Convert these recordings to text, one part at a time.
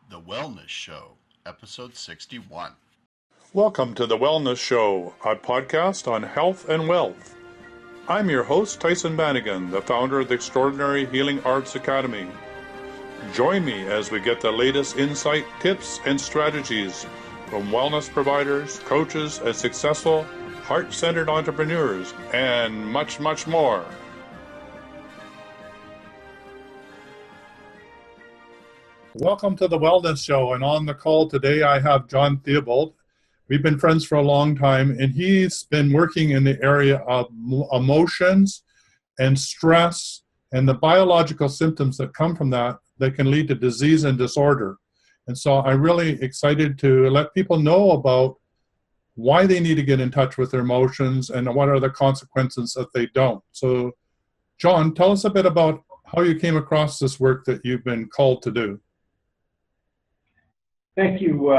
The Wellness Show, Episode 61. Welcome to The Wellness Show, a podcast on health and wealth. I'm your host, Tyson Bannigan, the founder of the Extraordinary Healing Arts Academy. Join me as we get the latest insight, tips, and strategies from wellness providers, coaches, and successful, heart-centered entrepreneurs, and much, much more. Welcome to the Wellness Show, and on the call today I have John Theobald. We've been friends for a long time, and he's been working in the area of emotions and stress and the biological symptoms that come from that can lead to disease and disorder. And so I'm really excited to let people know about why they need to get in touch with their emotions and what are the consequences if they don't. So, John, tell us a bit about how you came across this work that you've been called to do. Thank you,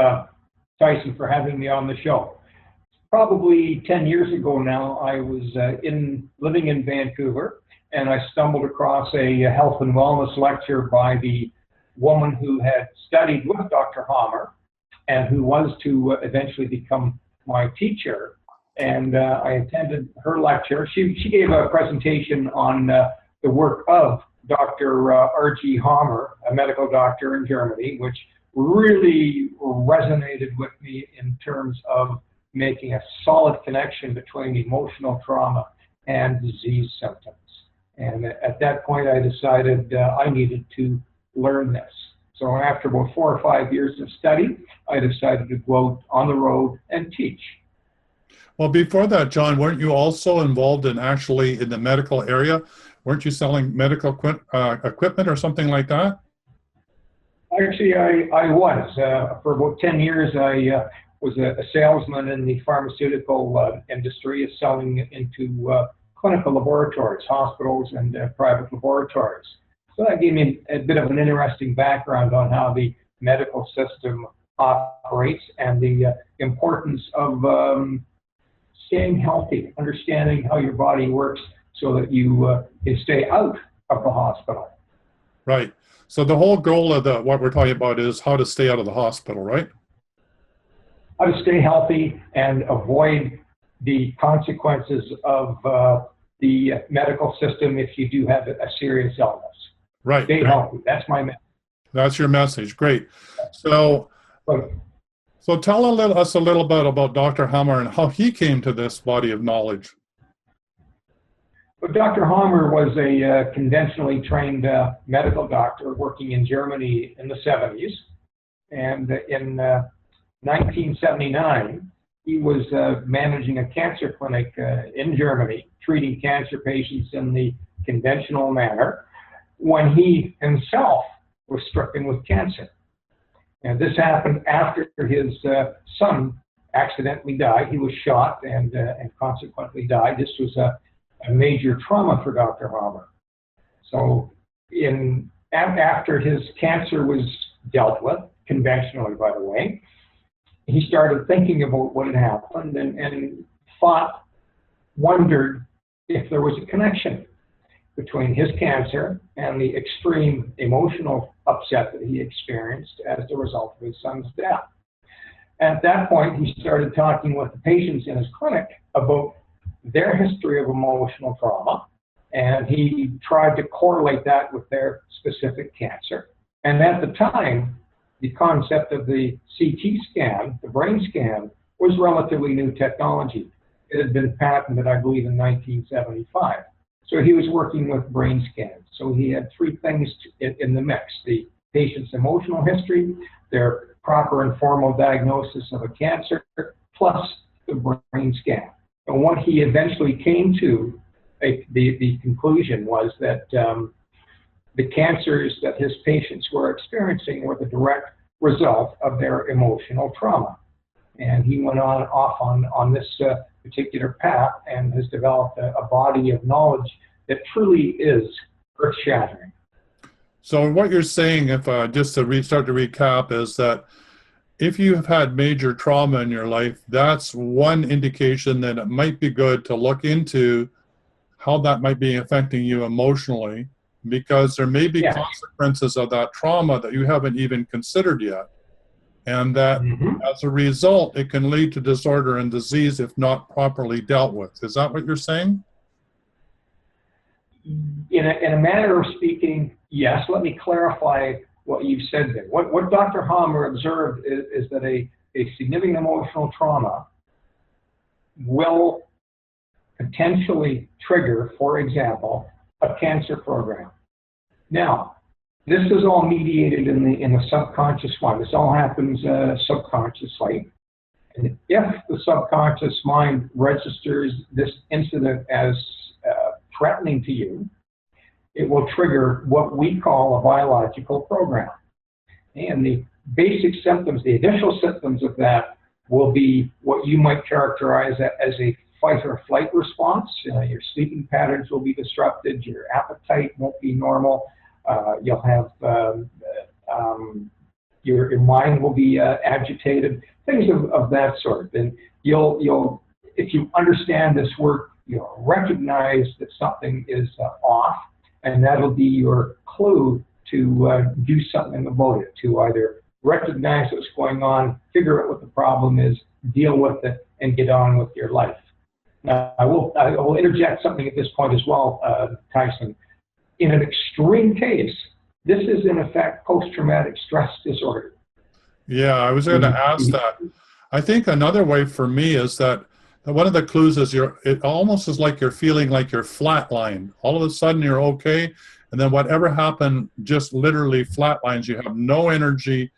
Tyson, for having me on the show. Probably 10 years ago now, I was living in Vancouver, and I stumbled across a health and wellness lecture by the woman who had studied with Dr. Hamer and who was to eventually become my teacher. And I attended her lecture. She gave a presentation on the work of Dr. Ryke Hamer, a medical doctor in Germany, which really resonated with me in terms of making a solid connection between emotional trauma and disease symptoms. And at that point, I decided I needed to learn this. So after about 4 or 5 years of study, I decided to go out on the road and teach. Well, before that, John, weren't you also involved in the medical area? Weren't you selling medical equipment or something like that? Actually, I was. For about 10 years, I was a salesman in the pharmaceutical industry, selling into clinical laboratories, hospitals, and private laboratories. So that gave me a bit of an interesting background on how the medical system operates and the importance of staying healthy, understanding how your body works so that you can stay out of the hospital. Right. So the whole goal of what we're talking about is how to stay out of the hospital, right? How to stay healthy and avoid the consequences of the medical system if you do have a serious illness. Right. Stay healthy. That's my message. That's your message. Great. So tell us a little bit about Dr. Hamer and how he came to this body of knowledge. But Dr. Hamer was a conventionally trained medical doctor working in Germany in the 70s. And in 1979, he was managing a cancer clinic in Germany, treating cancer patients in the conventional manner, when he himself was stricken with cancer. And this happened after his son accidentally died. He was shot and consequently died. This was a major trauma for Dr. Hamer. So after his cancer was dealt with, conventionally by the way, he started thinking about what had happened and wondered if there was a connection between his cancer and the extreme emotional upset that he experienced as the result of his son's death. At that point, he started talking with the patients in his clinic about their history of emotional trauma, and he tried to correlate that with their specific cancer. And at the time, the concept of the CT scan, the brain scan, was relatively new technology. It had been patented, I believe, in 1975. So he was working with brain scans. So he had three things in the mix: the patient's emotional history, their proper and formal diagnosis of a cancer, plus the brain scan. And what he eventually came to, the conclusion was that the cancers that his patients were experiencing were the direct result of their emotional trauma. And he went off on this particular path and has developed a body of knowledge that truly is earth-shattering. So what you're saying, if just to start to recap, is that if you have had major trauma in your life, that's one indication that it might be good to look into how that might be affecting you emotionally because there may be Yeah. consequences of that trauma that you haven't even considered yet. And that as a result, it can lead to disorder and disease if not properly dealt with. Is that what you're saying? In a manner of speaking, yes. Let me clarify what you've said there. What Dr. Hamer observed is that a significant emotional trauma will potentially trigger, for example, a cancer program. Now, this is all mediated in the subconscious mind. This all happens subconsciously. And if the subconscious mind registers this incident as threatening to you, it will trigger what we call a biological program. And the basic symptoms, the initial symptoms of that will be what you might characterize as a fight or flight response. Your sleeping patterns will be disrupted, your appetite won't be normal, you'll have, your mind will be agitated, things of that sort. And you'll, if you understand this work, you'll recognize that something is off, and that'll be your clue to do something about it, to either recognize what's going on, figure out what the problem is, deal with it, and get on with your life. Now, I will interject something at this point as well, Tyson. In an extreme case, this is in effect post-traumatic stress disorder. Yeah, I was going to ask that. I think another way for me is that one of the clues is it almost is like you're feeling like you're flatlined. All of a sudden you're okay, and then whatever happened just literally flatlines. You have no energy.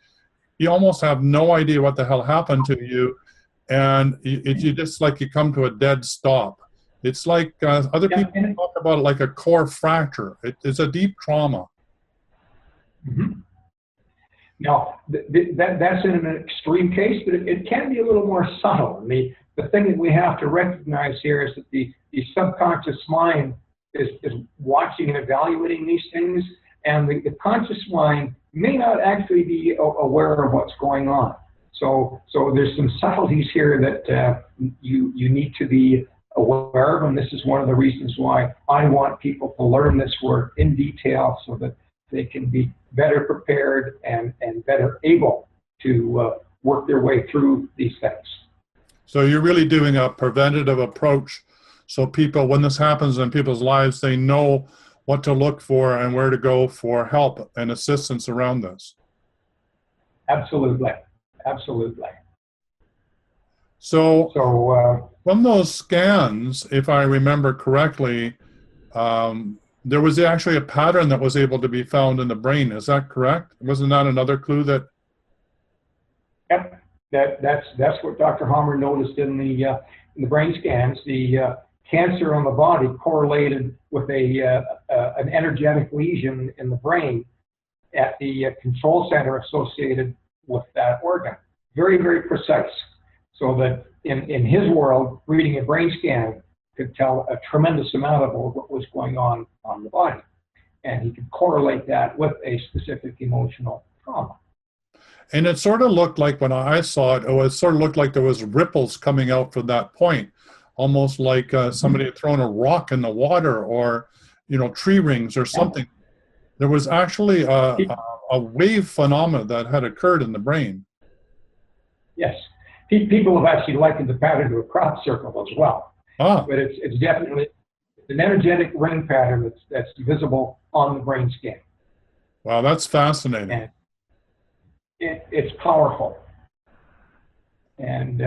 You almost have no idea what the hell happened to you, and you just like you come to a dead stop. It's like other people talk about it like a core fracture. It's a deep trauma. Now, that's in an extreme case, but it can be a little more subtle. And the thing that we have to recognize here is that the subconscious mind is watching and evaluating these things, and the conscious mind may not actually be aware of what's going on. So there's some subtleties here that you need to be aware of, and this is one of the reasons why I want people to learn this work in detail so that they can be better prepared and better able to work their way through these things. So you're really doing a preventative approach, so people, when this happens in people's lives, they know what to look for and where to go for help and assistance around this. Absolutely, absolutely. So from those scans, if I remember correctly, there was actually a pattern that was able to be found in the brain. Is that correct? Wasn't that another clue that? Yep, that's what Dr. Hamer noticed in the brain scans. The cancer on the body correlated with an energetic lesion in the brain at the control center associated with that organ. Very, very precise. So that in his world, reading a brain scan could tell a tremendous amount of what was going on the body. And he could correlate that with a specific emotional trauma. And it sort of looked like, when I saw it sort of looked like there was ripples coming out from that point, almost like somebody had thrown a rock in the water, or, tree rings or something. There was actually a wave phenomena that had occurred in the brain. Yes. People have actually likened the pattern to a crop circle as well. Ah. But it's definitely an energetic ring pattern that's visible on the brain scan. Wow, that's fascinating. And it's powerful. And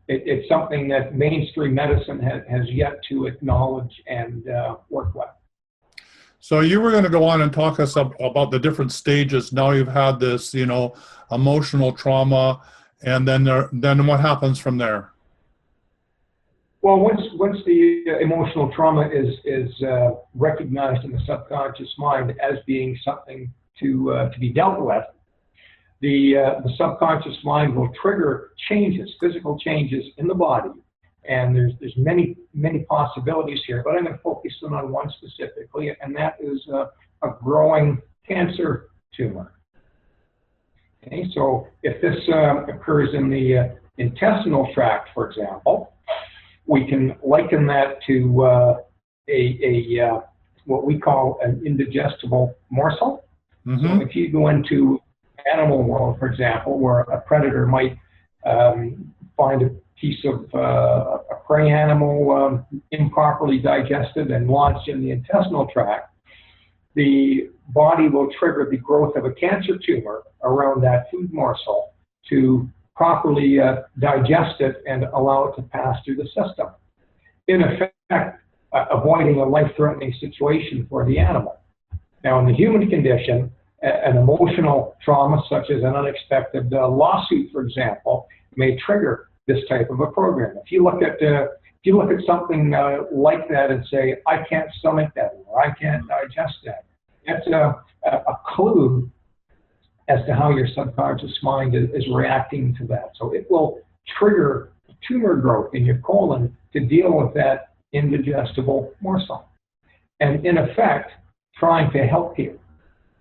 it's something that mainstream medicine has yet to acknowledge and work with. So you were going to go on and talk us about the different stages. Now you've had this, emotional trauma, and then what happens from there? Well, once the emotional trauma is recognized in the subconscious mind as being something to be dealt with, the subconscious mind will trigger changes, physical changes in the body, and there's many possibilities here. But I'm going to focus on one specifically, and that is a growing cancer tumor. Okay, so if this occurs in the intestinal tract, for example, we can liken that to a what we call an indigestible morsel. Mm-hmm. So if you go into animal world, for example, where a predator might find a piece of a prey animal improperly digested and launched in the intestinal tract, the body will trigger the growth of a cancer tumor around that food morsel to properly digest it and allow it to pass through the system. In effect, avoiding a life-threatening situation for the animal. Now, in the human condition, an emotional trauma such as an unexpected lawsuit, for example, may trigger this type of a program. If you look at something like that and say, I can't stomach that, or I can't digest that, that's a clue as to how your subconscious mind is reacting to that. So it will trigger tumor growth in your colon to deal with that indigestible morsel. And in effect, trying to help you.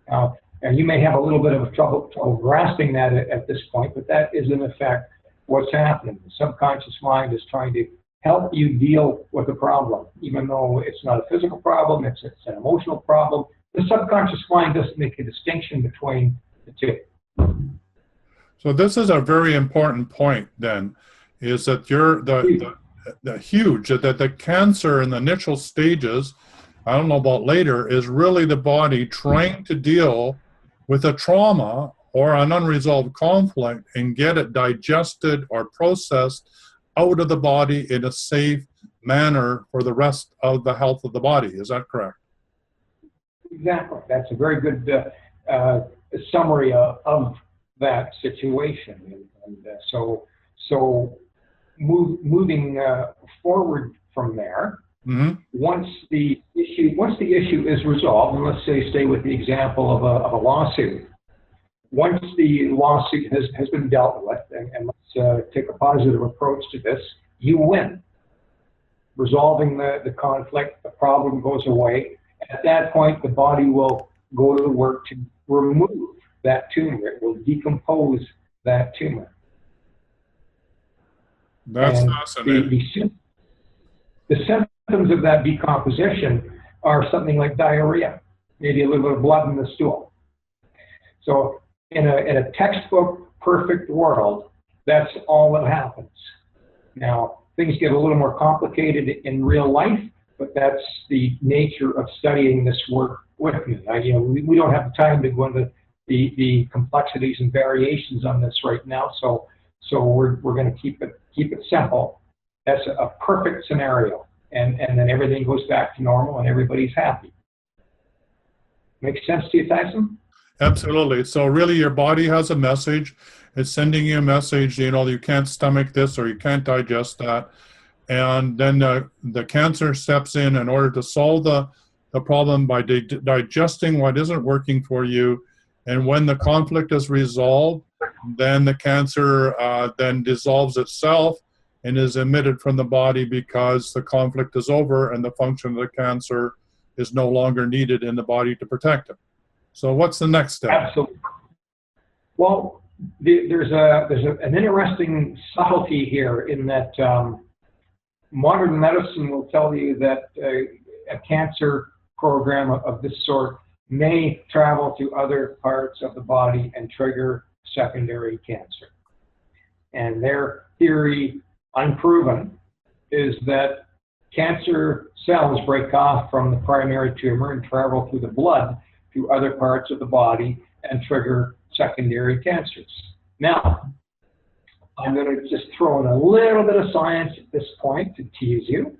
And you may have a little bit of trouble grasping that at this point, but that is in effect what's happening. The subconscious mind is trying to help you deal with the problem, even though it's not a physical problem, it's an emotional problem. The subconscious mind doesn't make a distinction between the two. So this is a very important point then, is that the cancer in the initial stages, I don't know about later, is really the body trying to deal with a trauma or an unresolved conflict and get it digested or processed out of the body in a safe manner for the rest of the health of the body. Is that correct? Exactly. That's a very good summary of that situation. And so moving forward from there, mm-hmm. once the issue is resolved, and let's say stay with the example of a lawsuit. Once the lawsuit has been dealt with, and let's take a positive approach to this, you win. Resolving the conflict, the problem goes away. At that point, the body will go to work to remove that tumor. It will decompose that tumor. That's fascinating. The symptoms of that decomposition are something like diarrhea, maybe a little bit of blood in the stool. So in a textbook perfect world, that's all that happens. Now, things get a little more complicated in real life, but that's the nature of studying this work with me. We don't have the time to go into the complexities and variations on this right now, so we're going to keep it simple. That's a perfect scenario, and then everything goes back to normal and everybody's happy. Make sense to you, Tyson? Absolutely. So really your body has a message. It's sending you a message, you can't stomach this or you can't digest that. And then the cancer steps in order to solve the problem by digesting what isn't working for you. And when the conflict is resolved, then the cancer then dissolves itself and is emitted from the body because the conflict is over and the function of the cancer is no longer needed in the body to protect it. So what's the next step? Absolutely. Well, there's an interesting subtlety here in that modern medicine will tell you that a cancer program of this sort may travel to other parts of the body and trigger secondary cancer. And their theory, unproven, is that cancer cells break off from the primary tumor and travel through the blood to other parts of the body and trigger secondary cancers. Now, I'm going to just throw in a little bit of science at this point to tease you.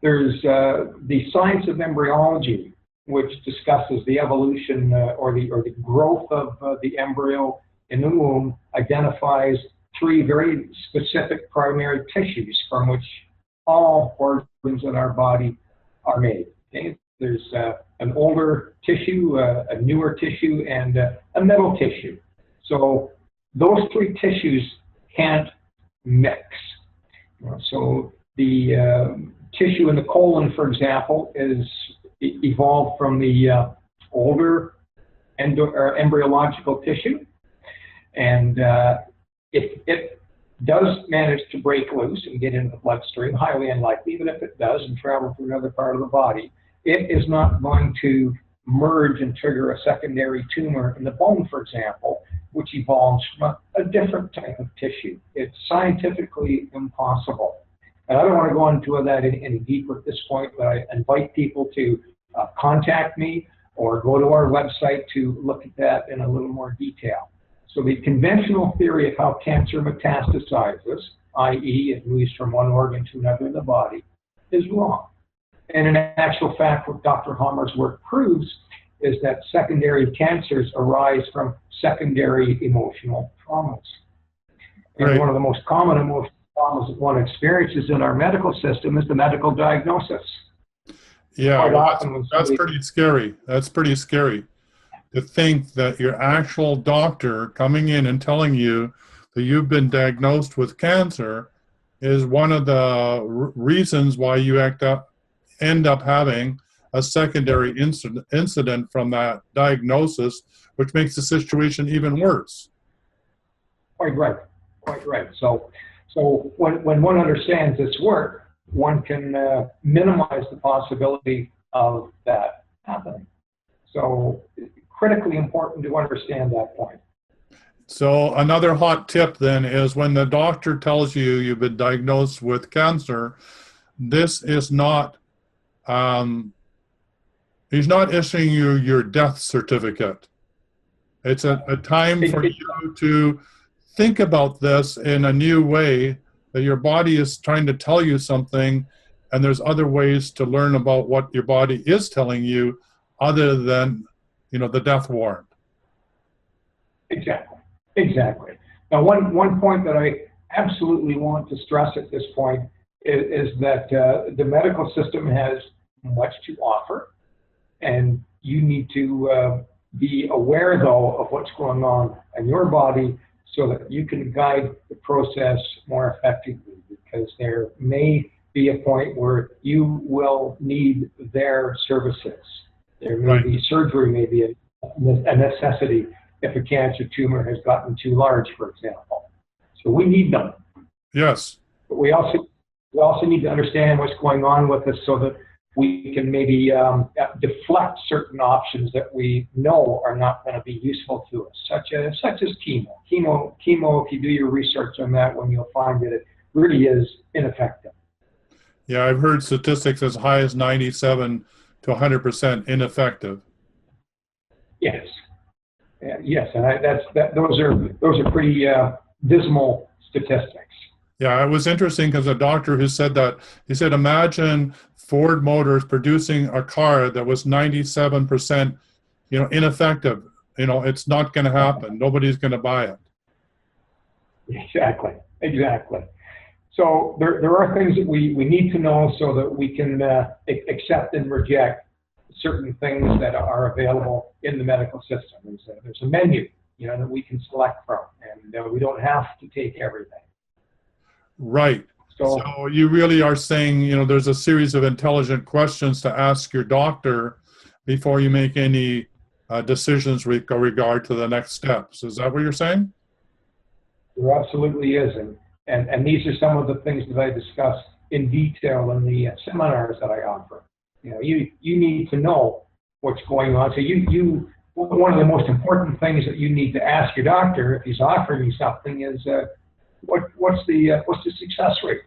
There's the science of embryology, which discusses the evolution or the growth of the embryo in the womb, identifies 3 very specific primary tissues from which all organs in our body are made. Okay? There's an older tissue, a newer tissue, and a middle tissue. So those 3 tissues can't mix. So the tissue in the colon, for example, is evolved from the older embryological tissue, and if it does manage to break loose and get into the bloodstream, highly unlikely, but if it does and travel through another part of the body, it is not going to merge and trigger a secondary tumor in the bone, for example, which evolves from a different type of tissue. It's scientifically impossible. And I don't want to go into that any deeper at this point, but I invite people to contact me or go to our website to look at that in a little more detail. So the conventional theory of how cancer metastasizes, i.e. it moves from one organ to another in the body, is wrong. And in actual fact, what Dr. Hamer's work proves is that secondary cancers arise from secondary emotional traumas. And one of the most common emotional traumas that one experiences in our medical system is the medical diagnosis. Yeah, well, that's pretty scary. That's pretty scary to think that your actual doctor coming in and telling you that you've been diagnosed with cancer is one of the reasons why you end up having a secondary incident from that diagnosis, which makes the situation even worse. Quite right, quite right. So when one understands this work, one can minimize the possibility of that happening. So critically important to understand that point. So another hot tip then is when the doctor tells you you've been diagnosed with cancer, this is not, he's not issuing you your death certificate. It's a time for you to think about this in a new way, that your body is trying to tell you something, and there's other ways to learn about what your body is telling you other than, the death warrant. Exactly. Now, one point that I absolutely want to stress at this point is that the medical system has much to offer, and you need to be aware, though, of what's going on in your body so that you can guide the process more effectively, because there may be a point where you will need their services. There may be surgery, may be a necessity if a cancer tumor has gotten too large, for example. So we need them. Yes. But we also need to understand what's going on with us so that we can maybe deflect certain options that we know are not going to be useful to us, such as chemo. Chemo, if you do your research on that one, you'll find that it really is ineffective. Yeah, I've heard statistics as high as 97 to 100% ineffective. Yes. Yes, and those are pretty dismal statistics. Yeah, it was interesting because a doctor who said that, he said, imagine Ford Motors producing a car that was 97%, ineffective. It's not going to happen. Nobody's going to buy it. Exactly. So there are things that we need to know so that we can accept and reject certain things that are available in the medical system. There's a menu, that we can select from, and we don't have to take everything. Right. So you really are saying, there's a series of intelligent questions to ask your doctor before you make any decisions with regard to the next steps. Is that what you're saying? There absolutely is. And these are some of the things that I discuss in detail in the seminars that I offer. You need to know what's going on. So one of the most important things that you need to ask your doctor if he's offering you something is what's the success rate?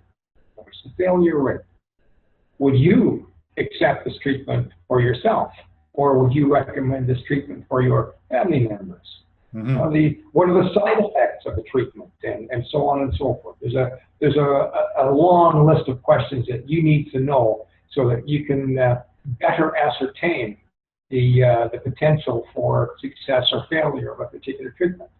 What's the failure rate? Would you accept this treatment for yourself, or would you recommend this treatment for your family members? Mm-hmm. What are the side effects of the treatment, and so on and so forth? There's a long list of questions that you need to know so that you can better ascertain the potential for success or failure of a particular treatment.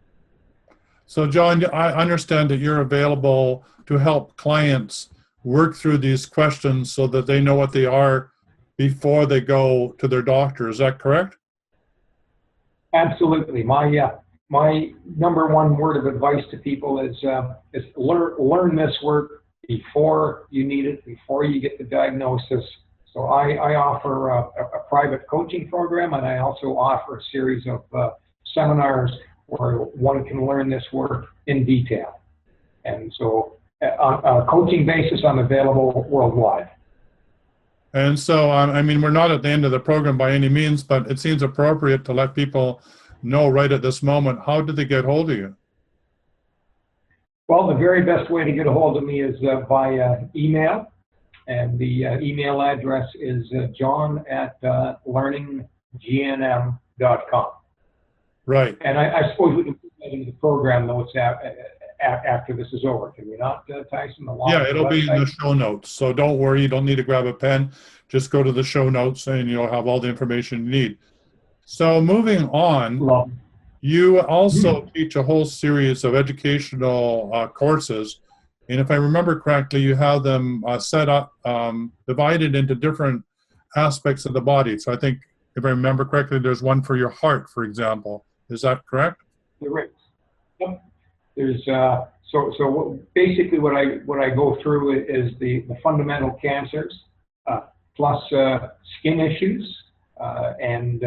So, John, I understand that you're available to help clients work through these questions so that they know what they are before they go to their doctor. Is that correct? Absolutely. My number one word of advice to people is learn this work before you need it, before you get the diagnosis. So I offer a private coaching program, and I also offer a series of seminars where one can learn this work in detail. And so on a coaching basis, I'm available worldwide. And so, I mean, we're not at the end of the program by any means, but it seems appropriate to let people know right at this moment, how did they get hold of you? Well, the very best way to get a hold of me is via email. And the email address is john@learninggnm.com. Right. And I suppose we can put that into the program notes after this is over. Can we not, Tyson? Yeah, it'll be in the show notes. So don't worry, you don't need to grab a pen. Just go to the show notes and you'll have all the information you need. So moving on, you also teach a whole series of educational courses. And if I remember correctly, you have them set up, divided into different aspects of the body. So I think, if I remember correctly, there's one for your heart, for example. Is that correct? There is. Yep. There's so basically what I go through is the fundamental cancers, plus skin issues and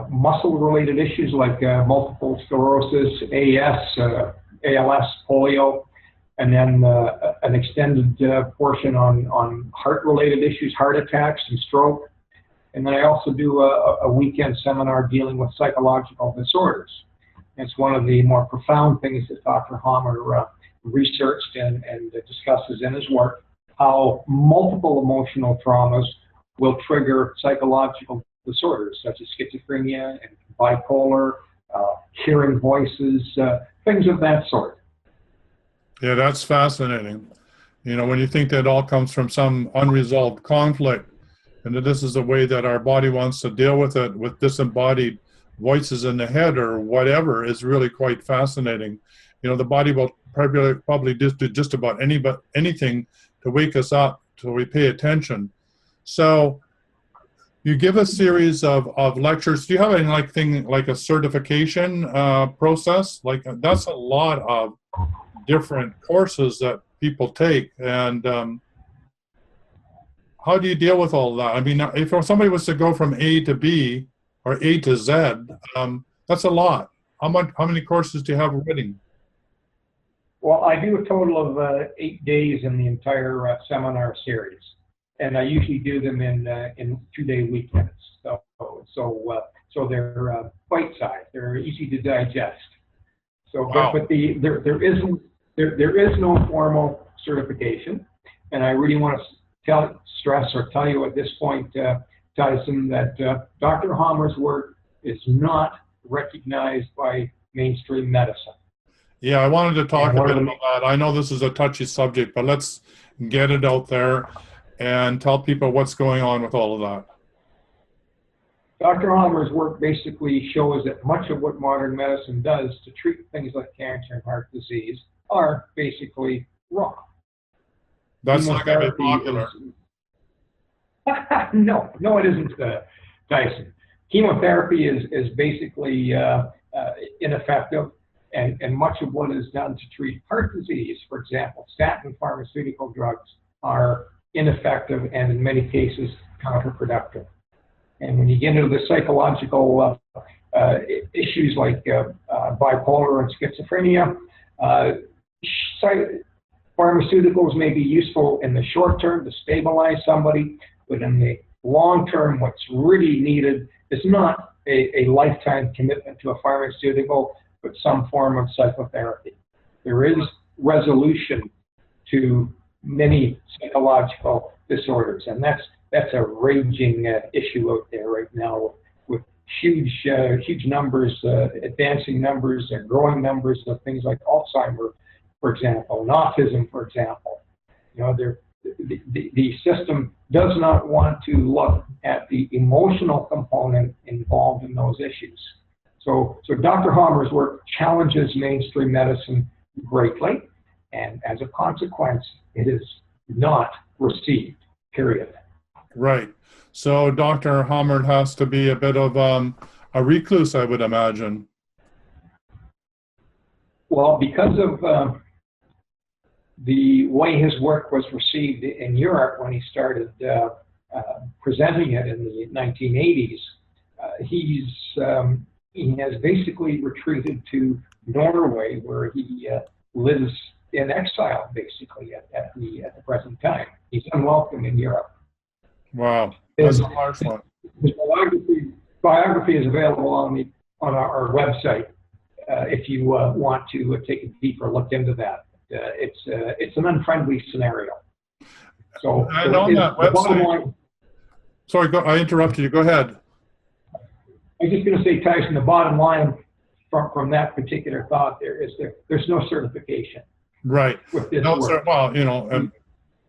muscle-related issues like multiple sclerosis, ALS, polio, and then an extended portion on heart-related issues, heart attacks and stroke. And then I also do a weekend seminar dealing with psychological disorders. It's one of the more profound things that Dr. Hamer researched and discusses in his work, how multiple emotional traumas will trigger psychological disorders such as schizophrenia and bipolar, hearing voices, things of that sort. Yeah, that's fascinating. You know, when you think that it all comes from some unresolved conflict, and that this is the way that our body wants to deal with it, with disembodied voices in the head or whatever, is really quite fascinating. You know, the body will probably do just about anything to wake us up so we pay attention. So you give a series of lectures. Do you have anything like a certification process? Like, that's a lot of different courses that people take. And how do you deal with all that? I mean, if somebody was to go from A to B or A to Z, that's a lot. How many courses do you have already? Well, I do a total of 8 days in the entire seminar series, and I usually do them in 2-day weekends. So they're bite-sized. They're easy to digest. So, wow. but there is no formal certification, and I really want to stress or tell you at this point, Tyson, that Dr. Hamer's work is not recognized by mainstream medicine. Yeah, I wanted to talk a bit about that. I know this is a touchy subject, but let's get it out there and tell people what's going on with all of that. Dr. Hamer's work basically shows that much of what modern medicine does to treat things like cancer and heart disease are basically wrong. That's not going to be popular. No, it isn't, Tyson. Chemotherapy is basically ineffective, and much of what is done to treat heart disease, for example, statin pharmaceutical drugs, are ineffective and in many cases counterproductive. And when you get into the psychological issues like bipolar and schizophrenia, pharmaceuticals may be useful in the short term to stabilize somebody, but in the long term, what's really needed is not a lifetime commitment to a pharmaceutical, but some form of psychotherapy. There is resolution to many psychological disorders, and that's a raging issue out there right now with huge numbers, advancing numbers and growing numbers of things like Alzheimer's, for example, and autism, for example. You know, the system does not want to look at the emotional component involved in those issues. So Dr. Hamer's work challenges mainstream medicine greatly, and as a consequence, it is not received, period. Right. So Dr. Hamer has to be a bit of a recluse, I would imagine. Well, because of the way his work was received in Europe when he started presenting it in the 1980s, he has basically retreated to Norway, where he lives in exile, basically, at the present time. He's unwelcome in Europe. Wow, that's a large one. His biography is available on our website if you want to take a deeper look into that. It's an unfriendly scenario. So, and on that website, sorry, I interrupted you. Go ahead. I was just going to say, Tyson, the bottom line from that particular thought there's no certification. Right. With this work. Well,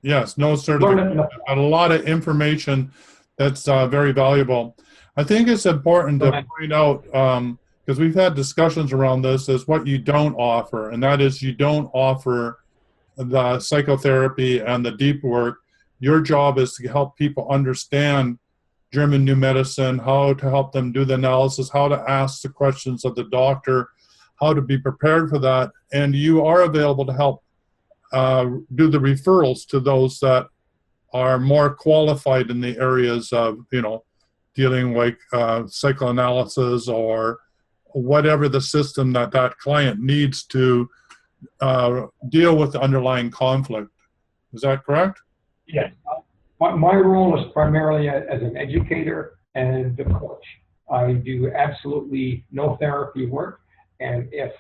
yes, no certification. A lot of information that's very valuable. I think it's important to point out, because we've had discussions around this, is what you don't offer, and that is you don't offer the psychotherapy and the deep work. Your job is to help people understand German new medicine, how to help them do the analysis, how to ask the questions of the doctor, how to be prepared for that, and you are available to help do the referrals to those that are more qualified in the areas of, dealing like psychoanalysis or whatever the system that client needs to deal with the underlying conflict. Is that correct? Yes. My role is primarily as an educator and a coach. I do absolutely no therapy work, and if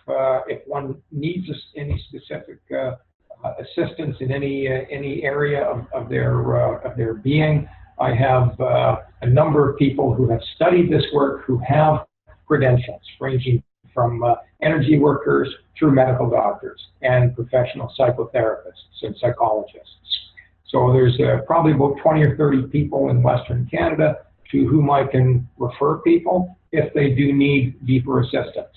one needs any specific assistance in any area of their being, I have a number of people who have studied this work, who have credentials ranging from energy workers through medical doctors and professional psychotherapists and psychologists. So there's probably about 20 or 30 people in Western Canada to whom I can refer people if they do need deeper assistance.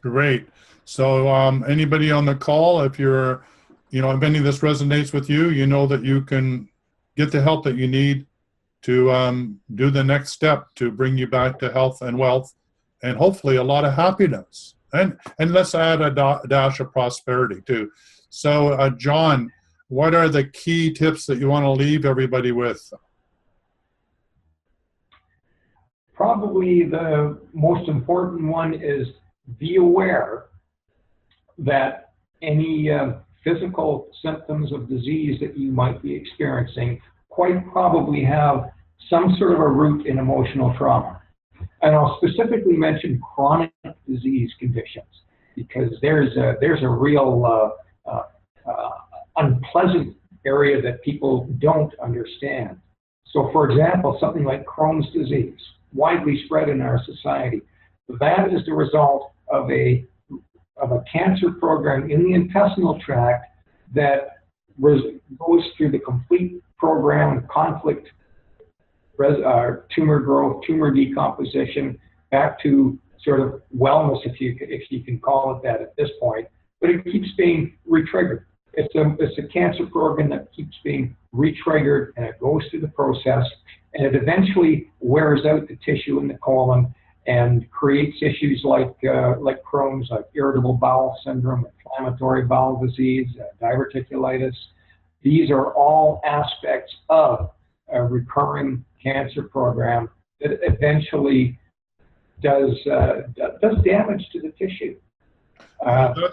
Great. So anybody on the call, if you're, if any of this resonates with you, you know that you can get the help that you need to do the next step to bring you back to health and wealth, and hopefully a lot of happiness. And let's add a dash of prosperity too. So John, what are the key tips that you want to leave everybody with? Probably the most important one is be aware that any physical symptoms of disease that you might be experiencing quite probably have some sort of a root in emotional trauma. And I'll specifically mention chronic disease conditions, because there's a real unpleasant area that people don't understand. So for example, something like Crohn's disease, widely spread in our society, that is the result of a cancer program in the intestinal tract that goes through the complete program, conflict, tumor growth, tumor decomposition, back to sort of wellness, if you can call it that at this point. But it keeps being re-triggered. It's a cancer program that keeps being re-triggered, and it goes through the process, and it eventually wears out the tissue in the colon and creates issues like Crohn's, like irritable bowel syndrome, inflammatory bowel disease, diverticulitis. These are all aspects of a recurring cancer program that eventually does damage to the tissue.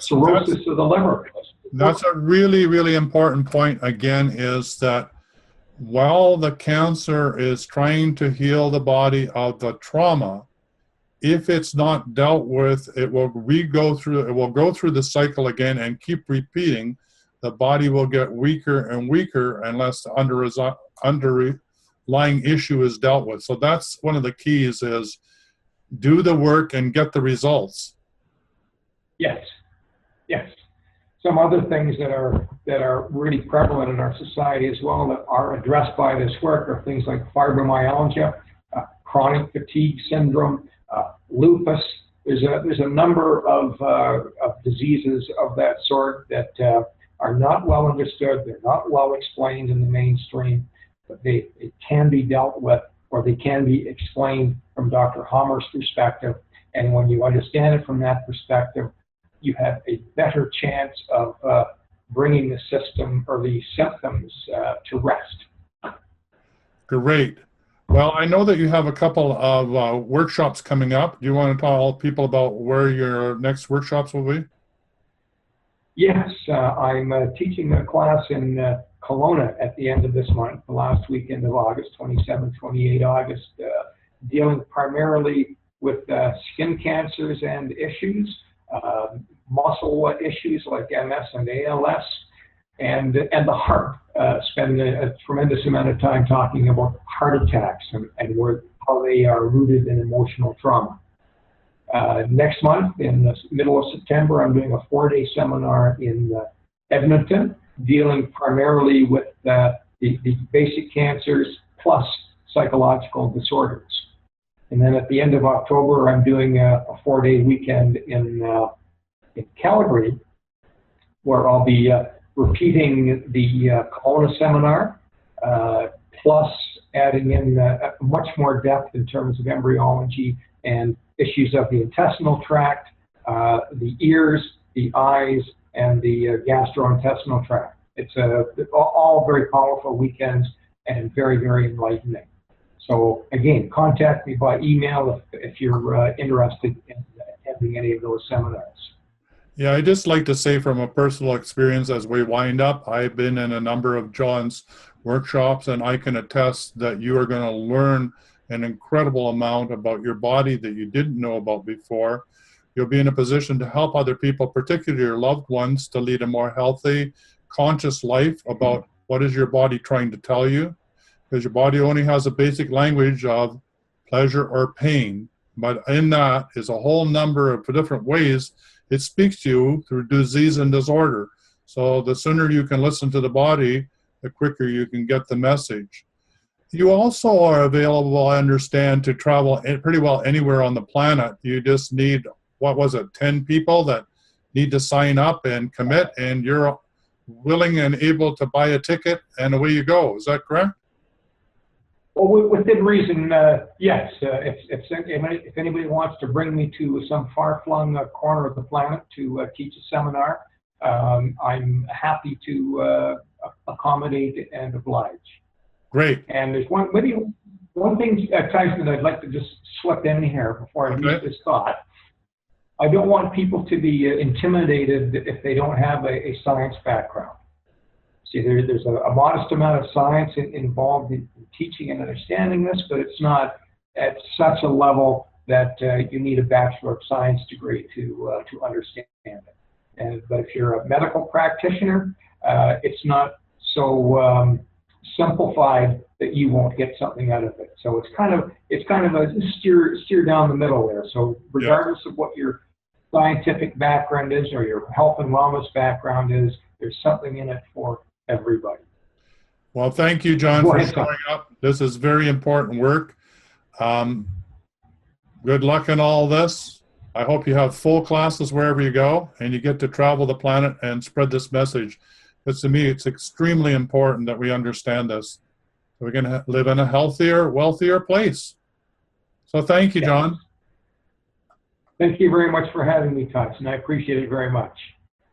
Cirrhosis of the liver. That's a really, really important point, again, is that while the cancer is trying to heal the body of the trauma, if it's not dealt with, it will go through the cycle again and keep repeating. The body will get weaker and weaker unless the underlying issue is dealt with. So that's one of the keys, is do the work and get the results. Yes. Some other things that are really prevalent in our society as well that are addressed by this work are things like fibromyalgia, chronic fatigue syndrome, lupus. There's a number of diseases of that sort that are not well understood. They're not well explained in the mainstream, but it can be dealt with, or they can be explained from Dr. Hamer's perspective. And when you understand it from that perspective, you have a better chance of bringing the system or the symptoms to rest. Great. Well, I know that you have a couple of workshops coming up. Do you want to tell people about where your next workshops will be? Yes, I'm teaching a class in Kelowna at the end of this month, the last weekend of August, 27, 28 August, dealing primarily with skin cancers and issues, muscle issues like MS and ALS, and the heart. Spend a tremendous amount of time talking about heart attacks and how they are rooted in emotional trauma. Next month, in the middle of September, I'm doing a 4-day seminar in Edmonton, dealing primarily with the basic cancers plus psychological disorders. And then at the end of October, I'm doing a 4-day weekend in Calgary, where I'll be repeating the Kelowna seminar, plus adding in much more depth in terms of embryology and issues of the intestinal tract, the ears, the eyes, and the gastrointestinal tract. It's all very powerful weekends and very, very enlightening. So again, contact me by email if you're interested in attending any of those seminars. Yeah, I just like to say from a personal experience as we wind up, I've been in a number of John's workshops, and I can attest that you are going to learn an incredible amount about your body that you didn't know about before. You'll be in a position to help other people, particularly your loved ones, to lead a more healthy, conscious life about what is your body trying to tell you, because your body only has a basic language of pleasure or pain, but in that is a whole number of different ways it speaks to you through disease and disorder. So the sooner you can listen to the body, the quicker you can get the message. You also are available, I understand, to travel pretty well anywhere on the planet. You just need, 10 people that need to sign up and commit, and you're willing and able to buy a ticket, and away you go. Is that correct? Well, within reason, yes. If anybody wants to bring me to some far-flung corner of the planet to teach a seminar, I'm happy to accommodate and oblige. Great. And there's one thing, Tyson, that I'd like to just slip in here before I lose this thought. I don't want people to be intimidated if they don't have a science background. See, there's a modest amount of science involved in teaching and understanding this, but it's not at such a level that you need a Bachelor of Science degree to understand it. But if you're a medical practitioner, it's not so simplified that you won't get something out of it. So it's kind of a steer down the middle there. So regardless of what your scientific background is or your health and wellness background is, there's something in it for everybody. Well, thank you, John, for showing up. This is very important work. Good luck in all this. I hope you have full classes wherever you go, and you get to travel the planet and spread this message. Because to me, it's extremely important that we understand this, so we can live in a healthier, wealthier place. So thank you, John. Thank you very much for having me, Tyson. I appreciate it very much.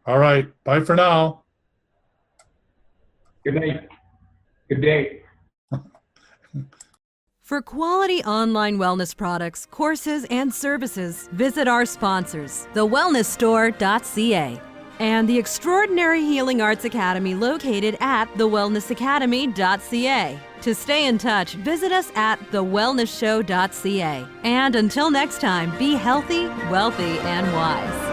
All right. Bye for now. Good night. Good day. For quality online wellness products, courses, and services, visit our sponsors, thewellnessstore.ca and the Extraordinary Healing Arts Academy located at thewellnessacademy.ca. To stay in touch, visit us at thewellnessshow.ca. And until next time, be healthy, wealthy, and wise.